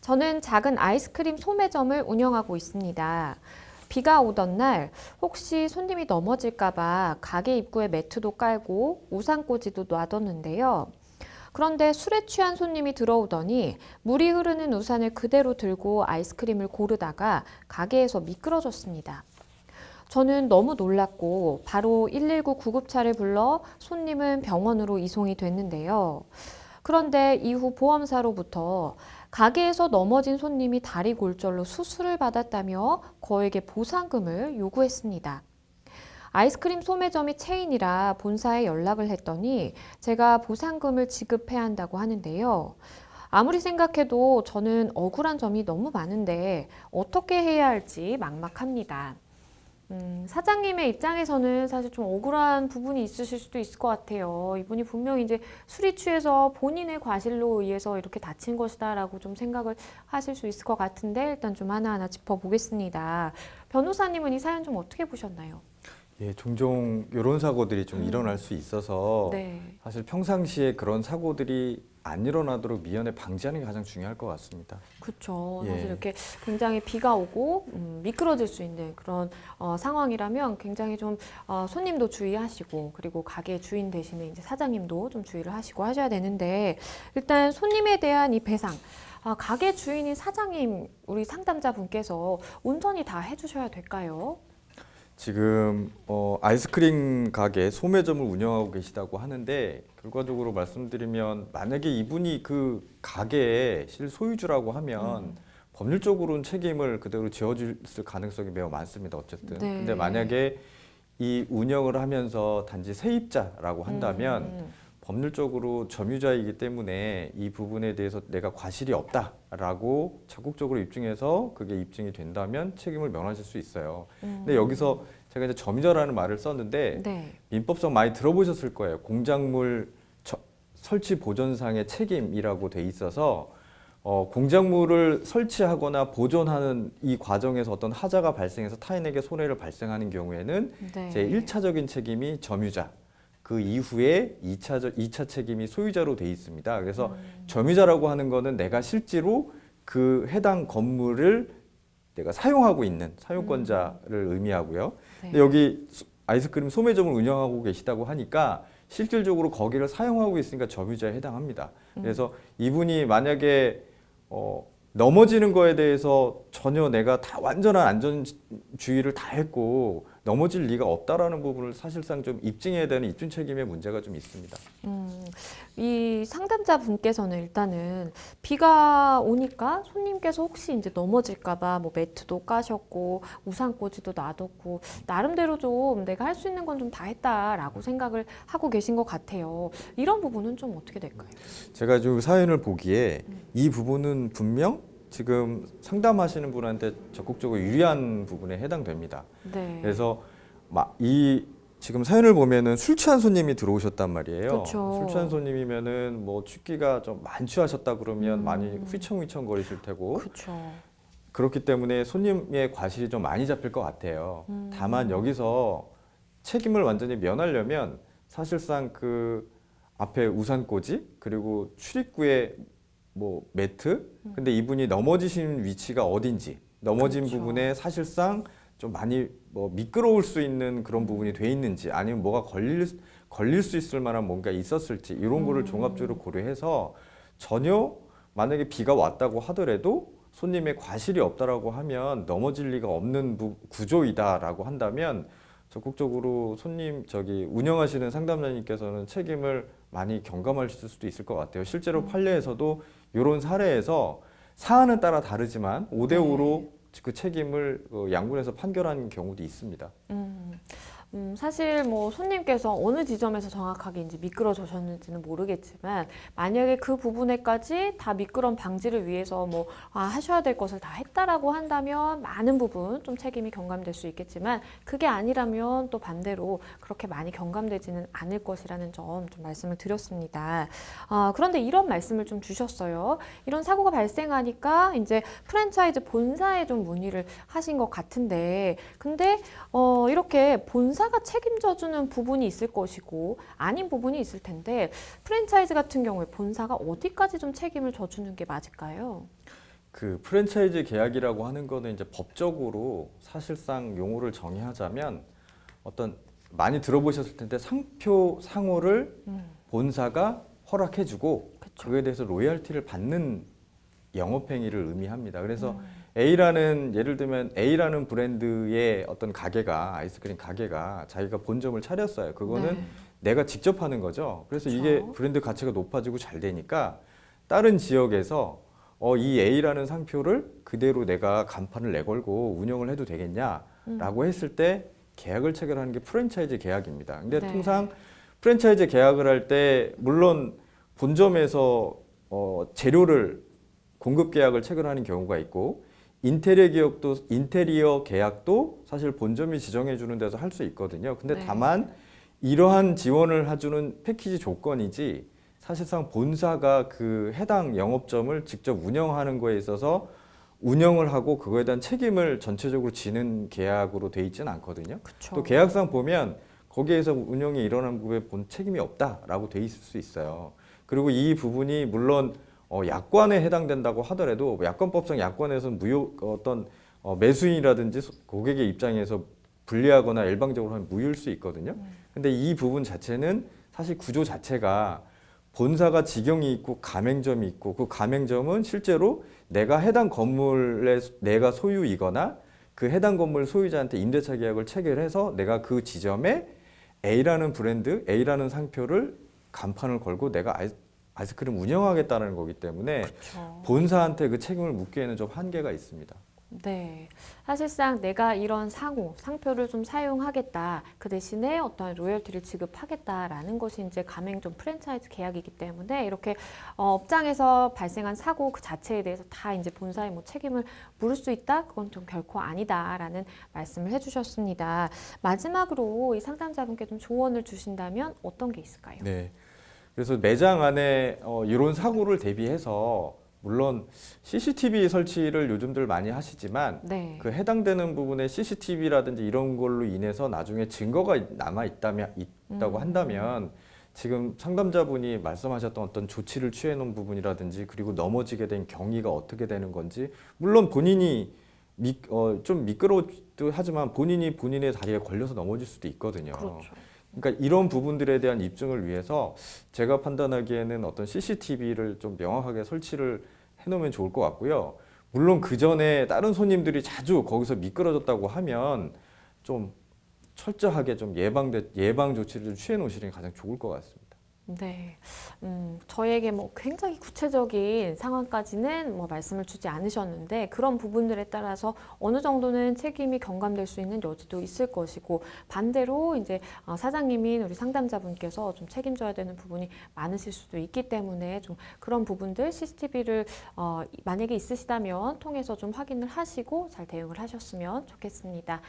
저는 작은 아이스크림 소매점을 운영하고 있습니다. 비가 오던 날 혹시 손님이 넘어질까봐 가게 입구에 매트도 깔고 우산꽂이도 놔뒀는데요. 그런데 술에 취한 손님이 들어오더니 물이 흐르는 우산을 그대로 들고 아이스크림을 고르다가 가게에서 미끄러졌습니다. 저는 너무 놀랐고 바로 119 구급차를 불러 손님은 병원으로 이송이 됐는데요. 그런데 이후 보험사로부터 가게에서 넘어진 손님이 다리 골절로 수술을 받았다며 거액의 보상금을 요구했습니다. 아이스크림 소매점이 체인이라 본사에 연락을 했더니 제가 보상금을 지급해야 한다고 하는데요. 아무리 생각해도 저는 억울한 점이 너무 많은데 어떻게 해야 할지 막막합니다. 사장님의 입장에서는 사실 좀 억울한 부분이 있으실 수도 있을 것 같아요. 이분이 분명히 이제 술이 취해서 본인의 과실로 의해서 이렇게 다친 것이다라고 좀 생각을 하실 수 있을 것 같은데 일단 좀 하나하나 짚어보겠습니다. 변호사님은 이 사연 좀 어떻게 보셨나요? 예, 종종 이런 사고들이 좀 일어날 수 있어서 네. 사실 평상시에 그런 사고들이 안 일어나도록 미연에 방지하는 게 가장 중요할 것 같습니다. 그렇죠. 예. 사실 이렇게 굉장히 비가 오고 미끄러질 수 있는 그런 상황이라면 굉장히 좀 손님도 주의하시고 그리고 가게 주인 대신에 이제 사장님도 좀 주의를 하시고 하셔야 되는데 일단 손님에 대한 이 배상 가게 주인인 사장님 우리 상담자분께서 온전히 다 해주셔야 될까요? 지금 아이스크림 가게 소매점을 운영하고 계시다고 하는데 결과적으로 말씀드리면 만약에 이분이 그 가게의 실소유주라고 하면 법률적으로는 책임을 그대로 지어줄 가능성이 매우 많습니다. 어쨌든. 네. 근데 만약에 이 운영을 하면서 단지 세입자라고 한다면 법률적으로 점유자이기 때문에 이 부분에 대해서 내가 과실이 없다라고 적극적으로 입증해서 그게 입증이 된다면 책임을 면하실 수 있어요. 근데 여기서 제가 이제 점유자라는 말을 썼는데 네. 민법상 많이 들어보셨을 거예요. 공작물 설치 보존상의 책임이라고 돼 있어서 공작물을 설치하거나 보존하는 이 과정에서 어떤 하자가 발생해서 타인에게 손해를 발생하는 경우에는 네. 제 1차적인 책임이 점유자, 그 이후에 2차 책임이 소유자로 돼 있습니다. 그래서 점유자라고 하는 거는 내가 실제로 그 해당 건물을 내가 사용하고 있는 사용권자를 의미하고요. 네. 근데 여기 아이스크림 소매점을 운영하고 계시다고 하니까 실질적으로 거기를 사용하고 있으니까 점유자에 해당합니다. 그래서 이분이 만약에 넘어지는 거에 대해서 전혀 내가 다 완전한 안전주의를 다 했고 넘어질 리가 없다라는 부분을 사실상 좀 입증해야 되는 입증 책임의 문제가 좀 있습니다. 이 상담자분께서는 일단은 비가 오니까 손님께서 혹시 이제 넘어질까봐 뭐 매트도 까셨고 우산꽂이도 놔뒀고 나름대로 좀 내가 할 수 있는 건 좀 다 했다라고 생각을 하고 계신 것 같아요. 이런 부분은 좀 어떻게 될까요? 제가 좀 사연을 보기에 이 부분은 분명 지금 상담하시는 분한테 적극적으로 유리한 부분에 해당됩니다. 네. 그래서 이 지금 사연을 보면은 술 취한 손님이 들어오셨단 말이에요. 그렇죠. 술 취한 손님이면은 뭐 취기가 좀 만취하셨다 그러면 많이 휘청휘청 거리실 테고 그렇죠. 그렇기 때문에 손님의 과실이 좀 많이 잡힐 것 같아요. 다만 여기서 책임을 완전히 면하려면 사실상 그 앞에 우산꽂이 그리고 출입구에 뭐 매트 근데 이분이 넘어지신 위치가 어딘지 넘어진 그렇죠. 부분에 사실상 좀 많이 뭐 미끄러울 수 있는 그런 부분이 돼 있는지 아니면 뭐가 걸릴 수 있을 만한 뭔가 있었을지 이런 거를 종합적으로 고려해서 전혀 만약에 비가 왔다고 하더라도 손님의 과실이 없다라고 하면 넘어질 리가 없는 구조이다라고 한다면 적극적으로 운영하시는 상담자님께서는 책임을 많이 경감하실 수도 있을 것 같아요. 실제로 판례에서도 이런 사례에서 사안은 따라 다르지만 5대5로 그 책임을 양분해서 판결한 경우도 있습니다. 사실 뭐 손님께서 어느 지점에서 정확하게 이제 미끄러져셨는지는 모르겠지만 만약에 그 부분에까지 다 미끄럼 방지를 위해서 뭐 하셔야 될 것을 다 했다라고 한다면 많은 부분 좀 책임이 경감될 수 있겠지만 그게 아니라면 또 반대로 그렇게 많이 경감되지는 않을 것이라는 점 좀 말씀을 드렸습니다. 그런데 이런 말씀을 좀 주셨어요. 이런 사고가 발생하니까 이제 프랜차이즈 본사에 좀 문의를 하신 것 같은데 근데 이렇게 본사가 책임져주는 부분이 있을 것이고 아닌 부분이 있을 텐데 프랜차이즈 같은 경우에 본사가 어디까지 좀 책임을 져주는 게 맞을까요? 그 프랜차이즈 계약이라고 하는 거는 이제 법적으로 사실상 용어를 정의하자면 어떤 많이 들어보셨을 텐데 상표 상호를 본사가 허락해주고 그쵸. 그거에 대해서 로열티를 받는 영업행위를 의미합니다. 그래서 A라는 예를 들면 A라는 브랜드의 어떤 가게가 아이스크림 가게가 자기가 본점을 차렸어요. 그거는 네. 내가 직접 하는 거죠. 그래서 그쵸. 이게 브랜드 가치가 높아지고 잘 되니까 다른 지역에서 이 A라는 상표를 그대로 내가 간판을 내걸고 운영을 해도 되겠냐라고 했을 때 계약을 체결하는 게 프랜차이즈 계약입니다. 근데 네. 통상 프랜차이즈 계약을 할 때 물론 본점에서 재료를 공급 계약을 체결하는 경우가 있고 인테리어 계약도 사실 본점이 지정해 주는 데서 할 수 있거든요. 근데 네. 다만 이러한 지원을 해주는 패키지 조건이지 사실상 본사가 그 해당 영업점을 직접 운영하는 거에 있어서 운영을 하고 그거에 대한 책임을 전체적으로 지는 계약으로 돼 있지는 않거든요. 그쵸. 또 계약상 보면 거기에서 운영이 일어난 부분에 본 책임이 없다라고 돼 있을 수 있어요. 그리고 이 부분이 물론 약관에 해당된다고 하더라도 약관법상 약관에서는 어떤 매수인이라든지 고객의 입장에서 불리하거나 일방적으로 하면 무효일 수 있거든요. 근데 이 부분 자체는 사실 구조 자체가 본사가 직영이 있고 가맹점이 있고 그 가맹점은 실제로 내가 해당 건물의 내가 소유이거나 그 해당 건물 소유자한테 임대차 계약을 체결해서 내가 그 지점에 A라는 브랜드, A라는 상표를 간판을 걸고 내가 아이스크림 운영하겠다는 거기 때문에 그쵸. 본사한테 그 책임을 묻기에는 좀 한계가 있습니다. 네. 사실상 내가 이런 상표를 좀 사용하겠다. 그 대신에 어떤 로열티를 지급하겠다라는 것이 이제 가맹점 프랜차이즈 계약이기 때문에 이렇게 업장에서 발생한 사고 그 자체에 대해서 다 이제 본사의 뭐 책임을 물을 수 있다? 그건 좀 결코 아니다라는 말씀을 해주셨습니다. 마지막으로 이 상담자분께 좀 조언을 주신다면 어떤 게 있을까요? 네. 그래서 매장 안에 이런 사고를 대비해서 물론 CCTV 설치를 요즘들 많이 하시지만 네. 그 해당되는 부분에 CCTV라든지 이런 걸로 인해서 나중에 증거가 있다고 한다면 지금 상담자분이 말씀하셨던 어떤 조치를 취해 놓은 부분이라든지 그리고 넘어지게 된 경위가 어떻게 되는 건지 물론 본인이 좀 미끄러우기도 하지만 본인이 본인의 다리에 걸려서 넘어질 수도 있거든요. 그렇죠. 그러니까 이런 부분들에 대한 입증을 위해서 제가 판단하기에는 어떤 CCTV를 좀 명확하게 설치를 해놓으면 좋을 것 같고요. 물론 그 전에 다른 손님들이 자주 거기서 미끄러졌다고 하면 좀 철저하게 좀 예방 조치를 좀 취해 놓으시는 게 가장 좋을 것 같습니다. 네, 저희에게 뭐 굉장히 구체적인 상황까지는 뭐 말씀을 주지 않으셨는데 그런 부분들에 따라서 어느 정도는 책임이 경감될 수 있는 여지도 있을 것이고 반대로 이제 사장님인 우리 상담자분께서 좀 책임져야 되는 부분이 많으실 수도 있기 때문에 좀 그런 부분들 CCTV를 만약에 있으시다면 통해서 좀 확인을 하시고 잘 대응을 하셨으면 좋겠습니다.